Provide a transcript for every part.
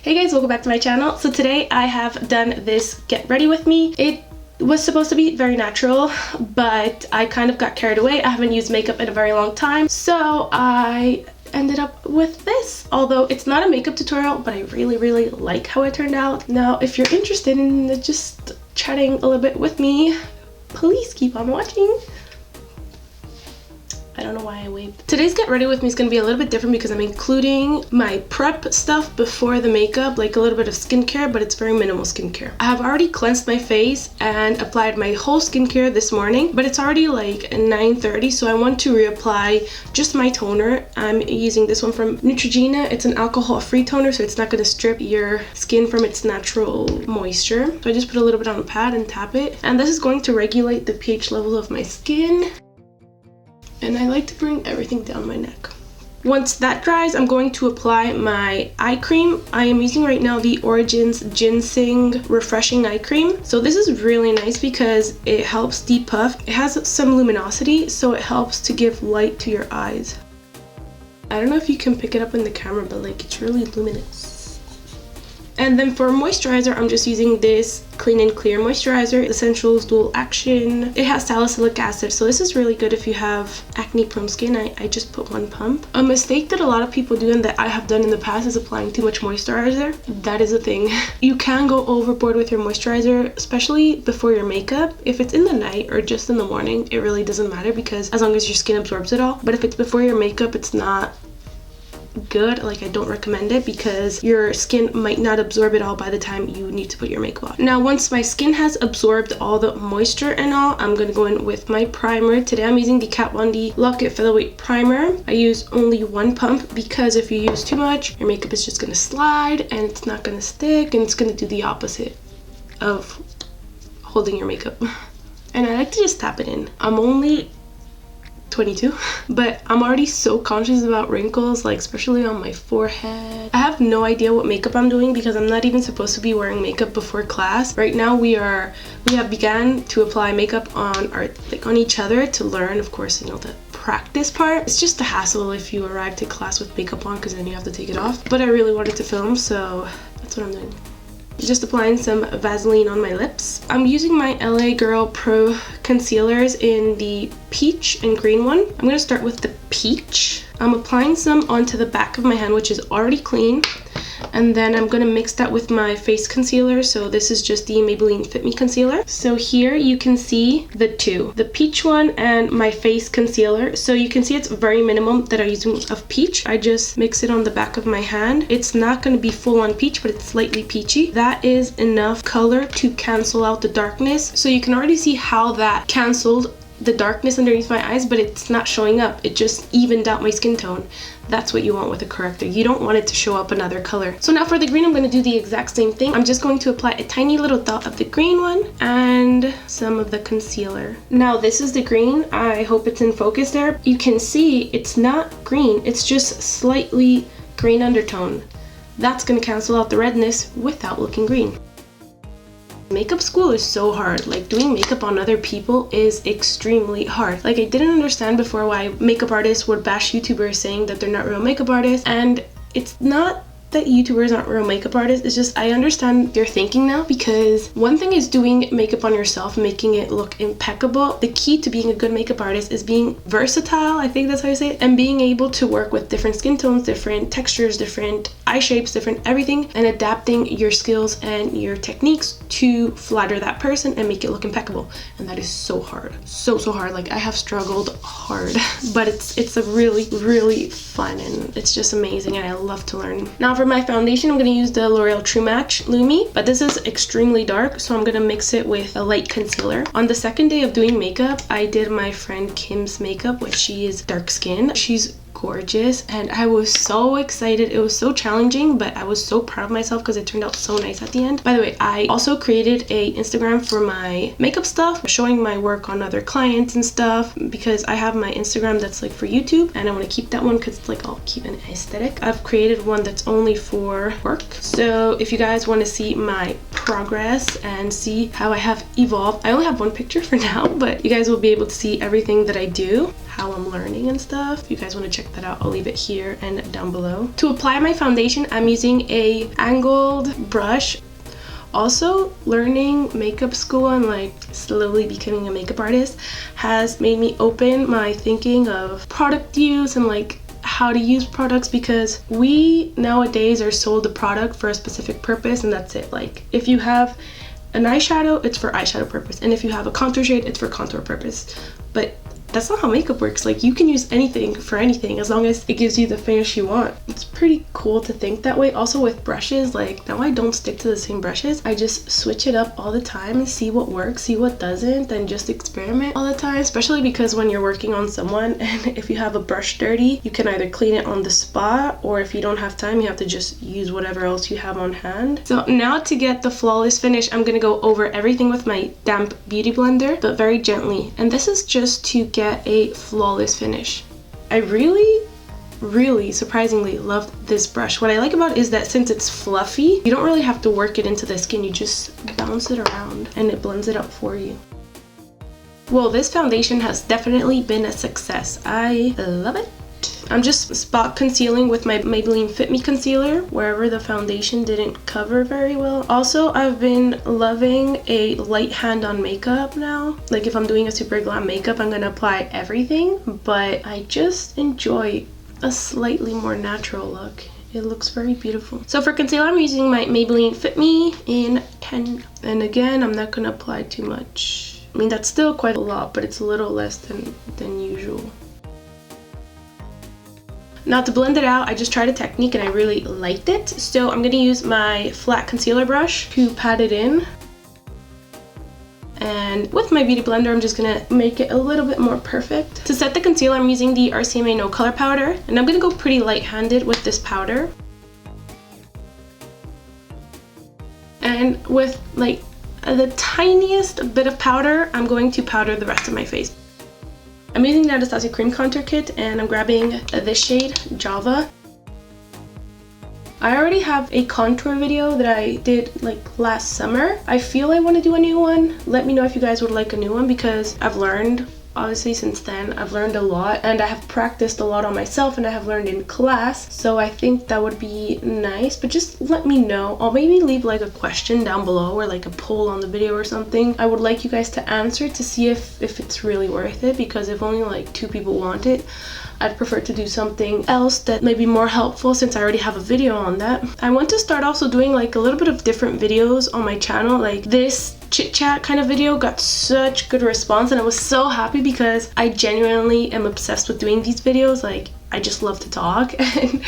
Hey guys, welcome back to my channel. So today I have done this get ready with me. It was supposed to be very natural, but I kind of got carried away. I haven't used makeup in a very long time, so I ended up with this. Although it's not a makeup tutorial, but I really like how it turned out. Now, if you're interested in just chatting a little bit with me, please keep on watching. I don't know why I waved. Today's get ready with me is going to be a little bit different because I'm including my prep stuff before the makeup, like a little bit of skincare, but it's very minimal skincare. I have already cleansed my face and applied my whole skincare this morning, but it's already like 9:30, so I want to reapply just my toner. I'm using this one from Neutrogena. It's an alcohol-free toner, so it's not going to strip your skin from its natural moisture. So I just put a little bit on a pad and tap it, and this is going to regulate the pH level of my skin. And I like to bring everything down my neck. Once that dries, I'm going to apply my eye cream. I am using right now the Origins GinZing Refreshing Eye Cream. So this is really nice because it helps depuff. It has some luminosity, so it helps to give light to your eyes. I don't know if you can pick it up in the camera, but like it's really luminous. And then for moisturizer, I'm just using this Clean&Clear moisturizer, Essentials Dual Action. It has salicylic acid, so this is really good if you have acne prone skin. I just put one pump. A mistake that a lot of people do and that I have done in the past is applying too much moisturizer. That is a thing. You can go overboard with your moisturizer, especially before your makeup. If it's in the night or just in the morning, it really doesn't matter because as long as your skin absorbs it all. But if it's before your makeup, it's not good. Like, I don't recommend it because your skin might not absorb it all by the time you need to put your makeup on. Now, once my skin has absorbed all the moisture and all, I'm gonna go in with my primer. Today I'm using the Kat Von D Lock It Featherweight primer. I use only one pump because if you use too much, your makeup is just gonna slide and it's not gonna stick, and it's gonna do the opposite of holding your makeup. And I like to just tap it in. I'm only 22, but I'm already so conscious about wrinkles, like especially on my forehead. I have no idea what makeup I'm doing because I'm not even supposed to be wearing makeup before class. Right now we have began to apply makeup on on each other to learn, of course, you know, the practice part. It's just a hassle if you arrive to class with makeup on because then you have to take it off. But I really wanted to film, so that's what I'm doing. Just applying some Vaseline on my lips. I'm using my LA Girl Pro concealers in the peach and green one. I'm going to start with the peach. I'm applying some onto the back of my hand, which is already clean. And then I'm going to mix that with my face concealer. So this is just the Maybelline Fit Me concealer. So here you can see the two, the peach one and my face concealer. So you can see it's very minimum that I'm using of peach. I just mix it on the back of my hand. It's not going to be full on peach, but it's slightly peachy. That is enough color to cancel out the darkness. So you can already see how that canceled the darkness underneath my eyes, but it's not showing up. It just evened out my skin tone. That's what you want with a corrector. You don't want it to show up another color. So now for the green, I'm going to do the exact same thing. I'm just going to apply a tiny little dot of the green one and some of the concealer. Now this is the green. I hope it's in focus there. You can see it's not green. It's just slightly green undertone. That's going to cancel out the redness without looking green. Makeup school is so hard. Like, doing makeup on other people is extremely hard. Like, I didn't understand before why makeup artists would bash YouTubers saying that they're not real makeup artists, and it's not that YouTubers aren't real makeup artists. It's just I understand their thinking now, because one thing is doing makeup on yourself, making it look impeccable. The key to being a good makeup artist is being versatile, I think that's how you say it, and being able to work with different skin tones, different textures, different eye shapes, different everything, and adapting your skills and your techniques to flatter that person and make it look impeccable. And that is so hard. So hard. Like, I have struggled hard, but it's a really fun, and it's just amazing, and I love to learn. Now for my foundation, I'm going to use the L'Oreal True Match Lumi, but this is extremely dark, so I'm going to mix it with a light concealer. On the second day of doing makeup, I did my friend Kim's makeup, which she is dark skin. She's gorgeous, and I was so excited. It was so challenging, but I was so proud of myself because it turned out so nice at the end. By the way, I also created a Instagram for my makeup stuff, showing my work on other clients and stuff, because I have my Instagram that's like for YouTube, and I want to keep that one because it's like I'll keep an aesthetic. I've created one that's only for work. So if you guys want to see my progress and see how I have evolved, I only have one picture for now, but you guys will be able to see everything that I do, how I'm learning and stuff. If you guys want to check that out, I'll leave it here and down below. To apply my foundation, I'm using a angled brush. Also, learning makeup school and like slowly becoming a makeup artist has made me open my thinking of product use and like how to use products, because we nowadays are sold a product for a specific purpose and that's it. Like if you have an eyeshadow, it's for eyeshadow purpose, and if you have a contour shade, it's for contour purpose. But that's not how makeup works. Like you can use anything for anything as long as it gives you the finish you want. It's pretty cool to think that way. Also with brushes, like now I don't stick to the same brushes. I just switch it up all the time and see what works, see what doesn't, and just experiment all the time, especially because when you're working on someone and if you have a brush dirty, you can either clean it on the spot, or if you don't have time, you have to just use whatever else you have on hand. So now to get the flawless finish, I'm gonna go over everything with my damp beauty blender, but very gently. And this is just to get a flawless finish. I really surprisingly love this brush. What I like about it is that since it's fluffy, you don't really have to work it into the skin. You just bounce it around and it blends it out for you. Well, this foundation has definitely been a success. I love it. I'm just spot concealing with my Maybelline Fit Me concealer wherever the foundation didn't cover very well. Also, I've been loving a light hand on makeup now. Like if I'm doing a super glam makeup, I'm gonna apply everything, but I just enjoy a slightly more natural look. It looks very beautiful. So for concealer, I'm using my Maybelline Fit Me in 10. And again, I'm not gonna apply too much. I mean, that's still quite a lot, but it's a little less than usual. Now to blend it out, I just tried a technique and I really liked it. So I'm gonna use my flat concealer brush to pat it in. And with my beauty blender, I'm just gonna make it a little bit more perfect. To set the concealer, I'm using the RCMA No Color Powder. And I'm gonna go pretty light-handed with this powder. And with like the tiniest bit of powder, I'm going to powder the rest of my face. I'm using the ABH Cream Contout Kit and I'm grabbing this shade, Java. I already have a contour video that I did like last summer. I feel I want to do a new one. Let me know if you guys would like a new one, because I've learned, obviously since then, I've learned a lot and I have practiced a lot on myself and I have learned in class. So I think that would be nice, but just let me know. I'll maybe leave like a question down below or like a poll on the video or something. I would like you guys to answer to see if it's really worth it, because if only like 2 people want it, I'd prefer to do something else that may be more helpful since I already have a video on that. I want to start also doing like a little bit of different videos on my channel. Like this chit chat kind of video got such good response and I was so happy because I genuinely am obsessed with doing these videos. Like I just love to talk and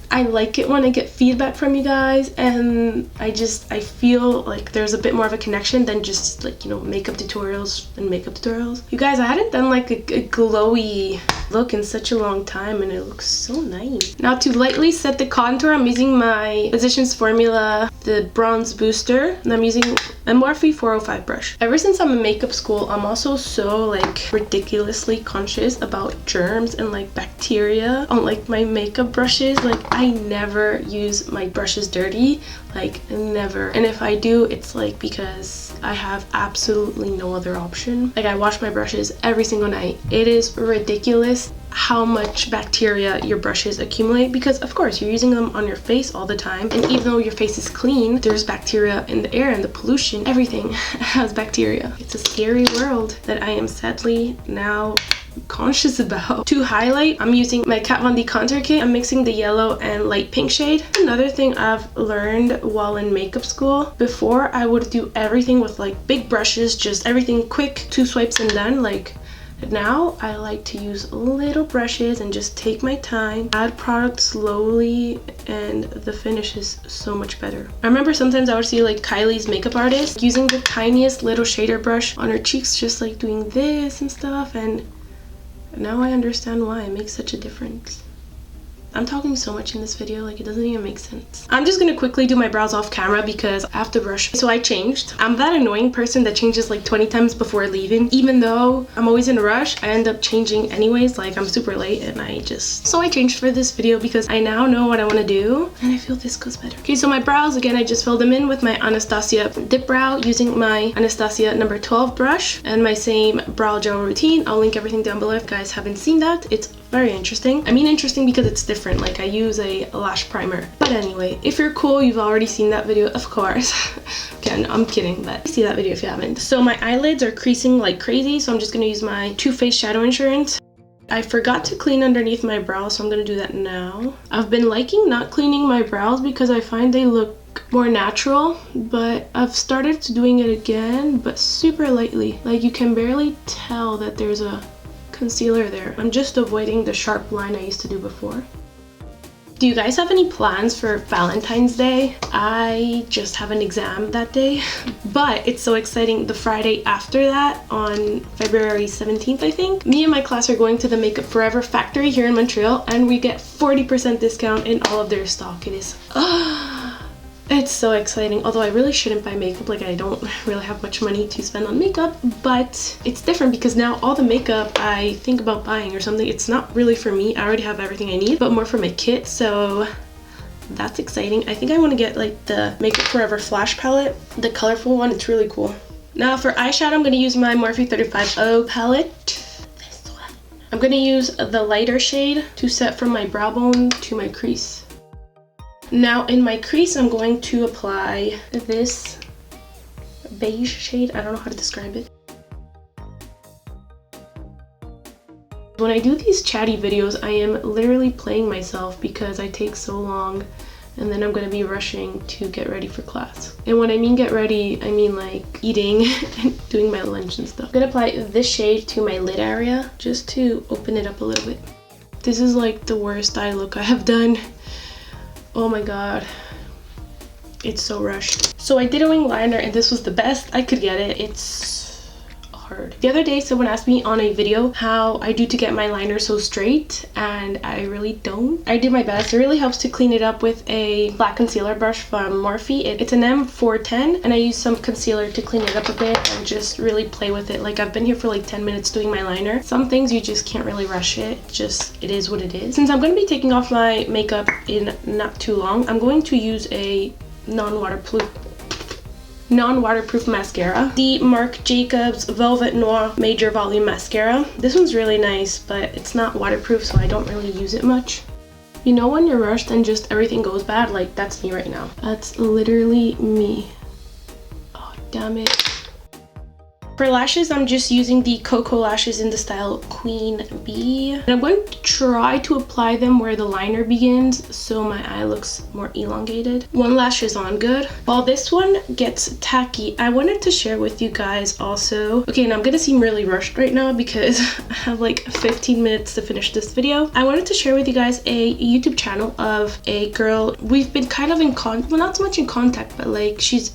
I like it when I get feedback from you guys, and I feel like there's a bit more of a connection than just like, you know, makeup tutorials and makeup tutorials. You guys, I hadn't done like a glowy look in such a long time and it looks so nice. Now to lightly set the contour, I'm using my Physicians Formula, the Bronze Booster, and I'm using a Morphe 405 brush. Ever since I'm in makeup school, I'm also so like ridiculously conscious about germs and like bacteria on like my makeup brushes. Like I never use my brushes dirty, like never. And if I do, it's like because I have absolutely no other option. Like I wash my brushes every single night. It is ridiculous how much bacteria your brushes accumulate, because of course you're using them on your face all the time, and even though your face is clean, there's bacteria in the air and the pollution. Everything has bacteria. It's a scary world that I am sadly now conscious about. To highlight, I'm using my Kat Von D contour kit. I'm mixing the yellow and light pink shade. Another thing I've learned while in makeup school, before I would do everything with like big brushes, just everything quick, 2 swipes and done. Like now I like to use little brushes and just take my time, add product slowly, and the finish is so much better. I remember sometimes I would see like Kylie's makeup artist using the tiniest little shader brush on her cheeks, just like doing this and stuff, and now I understand why it makes such a difference. I'm talking so much in this video, like it doesn't even make sense. I'm just gonna quickly do my brows off camera because I have to brush. So I changed. I'm that annoying person that changes like 20 times before leaving. Even though I'm always in a rush, I end up changing anyways. Like I'm super late and so I changed for this video because I now know what I want to do and I feel this goes better. Okay, so my brows, again, I just filled them in with my Anastasia Dipbrow using my Anastasia number 12 brush and my same brow gel routine. I'll link everything down below if you guys haven't seen that. It's very interesting. I mean interesting because it's different. Like I use a lash primer. But anyway, if you're cool, you've already seen that video, of course. Again, I'm kidding, but see that video if you haven't. So my eyelids are creasing like crazy, so I'm just gonna use my Too Faced Shadow Insurance. I forgot to clean underneath my brows, so I'm gonna do that now. I've been liking not cleaning my brows because I find they look more natural, but I've started doing it again, but super lightly. Like you can barely tell that there's a concealer there. I'm just avoiding the sharp line I used to do before. Do you guys have any plans for Valentine's Day? I just have an exam that day, but it's so exciting. The Friday after that, on February 17th, I think, me and my class are going to the Makeup Forever factory here in Montreal, and we get 40% discount in all of their stock. It is, it's so exciting. Although I really shouldn't buy makeup, like I don't really have much money to spend on makeup, but it's different because now all the makeup I think about buying or something, it's not really for me. I already have everything I need, but more for my kit, so that's exciting. I think I want to get like the Makeup Forever Flash palette, the colorful one. It's really cool. Now for eyeshadow, I'm going to use my Morphe 35O palette. This one. I'm going to use the lighter shade to set from my brow bone to my crease. Now in my crease, I'm going to apply this beige shade. I don't know how to describe it. When I do these chatty videos, I am literally playing myself because I take so long and then I'm going to be rushing to get ready for class. And when I mean get ready, I mean like eating and doing my lunch and stuff. I'm going to apply this shade to my lid area just to open it up a little bit. This is like the worst eye look I have done. Oh my god, it's so rushed. So I did a wing liner and this was the best I could get it. It's hard. The other day someone asked me on a video how I do to get my liner so straight, and I really don't. I did my best. It really helps to clean it up with a black concealer brush from Morphe. It's an M410 and I use some concealer to clean it up a bit and just really play with it. Like I've been here for like 10 minutes doing my liner. Some things you just can't really rush it. It is what it is. Since I'm going to be taking off my makeup in not too long, I'm going to use a non-waterproof mascara, the Marc Jacobs Velvet Noir Major Volume Mascara. This one's really nice, but it's not waterproof, so I don't really use it much. You know when you're rushed and just everything goes bad? Like that's me right now. That's literally me. Oh damn it. For lashes, I'm just using the Koko lashes in the style Queen Bee. And I'm going to try to apply them where the liner begins so my eye looks more elongated. One lash is on good. While this one gets tacky, I wanted to share with you guys also. Okay, and I'm gonna seem really rushed right now because I have like 15 minutes to finish this video. I wanted to share with you guys a YouTube channel of a girl. We've been kind of in well, not so much in contact, but like she's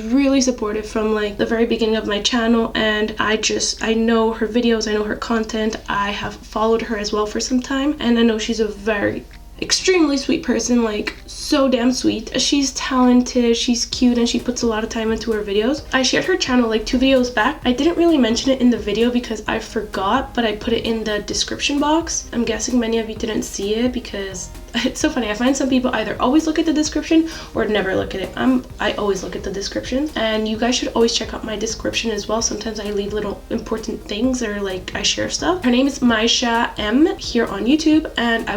really supportive from like the very beginning of my channel. And I know her videos, I know her content. I have followed her as well for some time, and I know she's a very extremely sweet person, like so damn sweet. She's talented, she's cute, and she puts a lot of time into her videos. I shared her channel like 2 videos back. I didn't really mention it in the video because I forgot, but I put it in the description box. I'm guessing many of you didn't see it because it's so funny. I find some people either always look at the description or never look at it. I always look at the description, and you guys should always check out my description as well. Sometimes I leave little important things or like I share stuff. Her name is Maisha M here on YouTube, and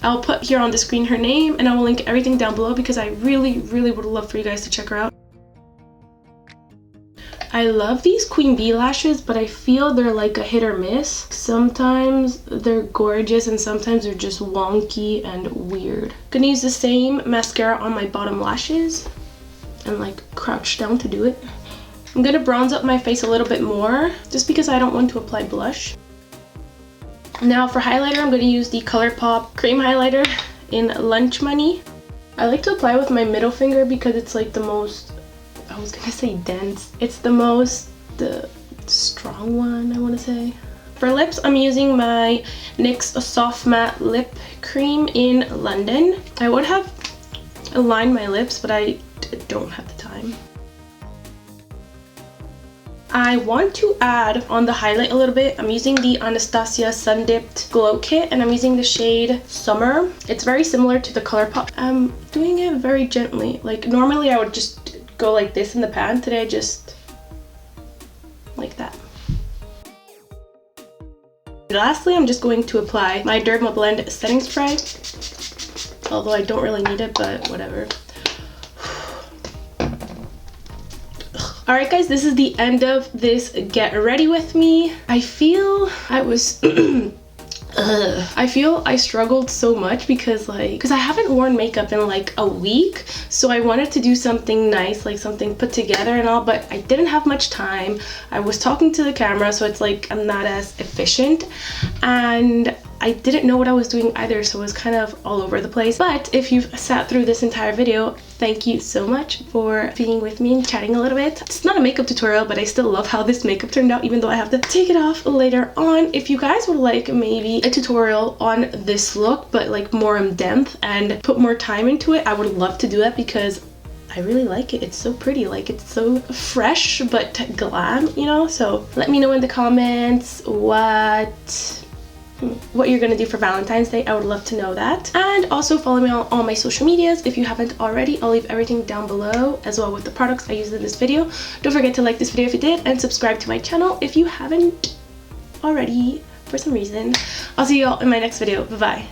I'll put here on the screen her name, and I will link everything down below because I really would love for you guys to check her out. I love these Queen Bee lashes, but I feel they're like a hit or miss. Sometimes they're gorgeous and sometimes they're just wonky and weird. Gonna use the same mascara on my bottom lashes and like crouch down to do it. I'm gonna bronze up my face a little bit more just because I don't want to apply blush. Now for highlighter, I'm going to use the Colourpop cream highlighter in Lunch Money. I like to apply with my middle finger because it's like the most, I was going to say dense. It's the strong one, I want to say. For lips, I'm using my NYX Soft Matte Lip Cream in London. I would have aligned my lips, but I don't have the time. I want to add on the highlight a little bit. I'm using the Anastasia Sun Dipped Glow Kit, and I'm using the shade Summer. It's very similar to the Colourpop. I'm doing it very gently. Like normally I would just go like this in the pan. Today I just like that. Lastly, I'm just going to apply my Derma Blend setting spray. Although I don't really need it, but whatever. Alright guys, this is the end of this get ready with me. I feel I was I struggled so much because I haven't worn makeup in like a week, so I wanted to do something nice, like something put together and all, but I didn't have much time. I was talking to the camera, so it's like I'm not as efficient, and I didn't know what I was doing either, so it was kind of all over the place. But if you've sat through this entire video, thank you so much for being with me and chatting a little bit. It's not a makeup tutorial, but I still love how this makeup turned out, even though I have to take it off later on. If you guys would like maybe a tutorial on this look, but like more in depth and put more time into it, I would love to do that because I really like it. It's so pretty, like it's so fresh but glam, you know? So let me know in the comments what you're gonna do for Valentine's Day. I would love to know that. And also follow me on all my social medias if you haven't already. I'll leave everything down below, as well with the products I used in this video. Don't forget to like this video if you did, and subscribe to my channel if you haven't already for some reason. I'll see you all in my next video. Bye bye.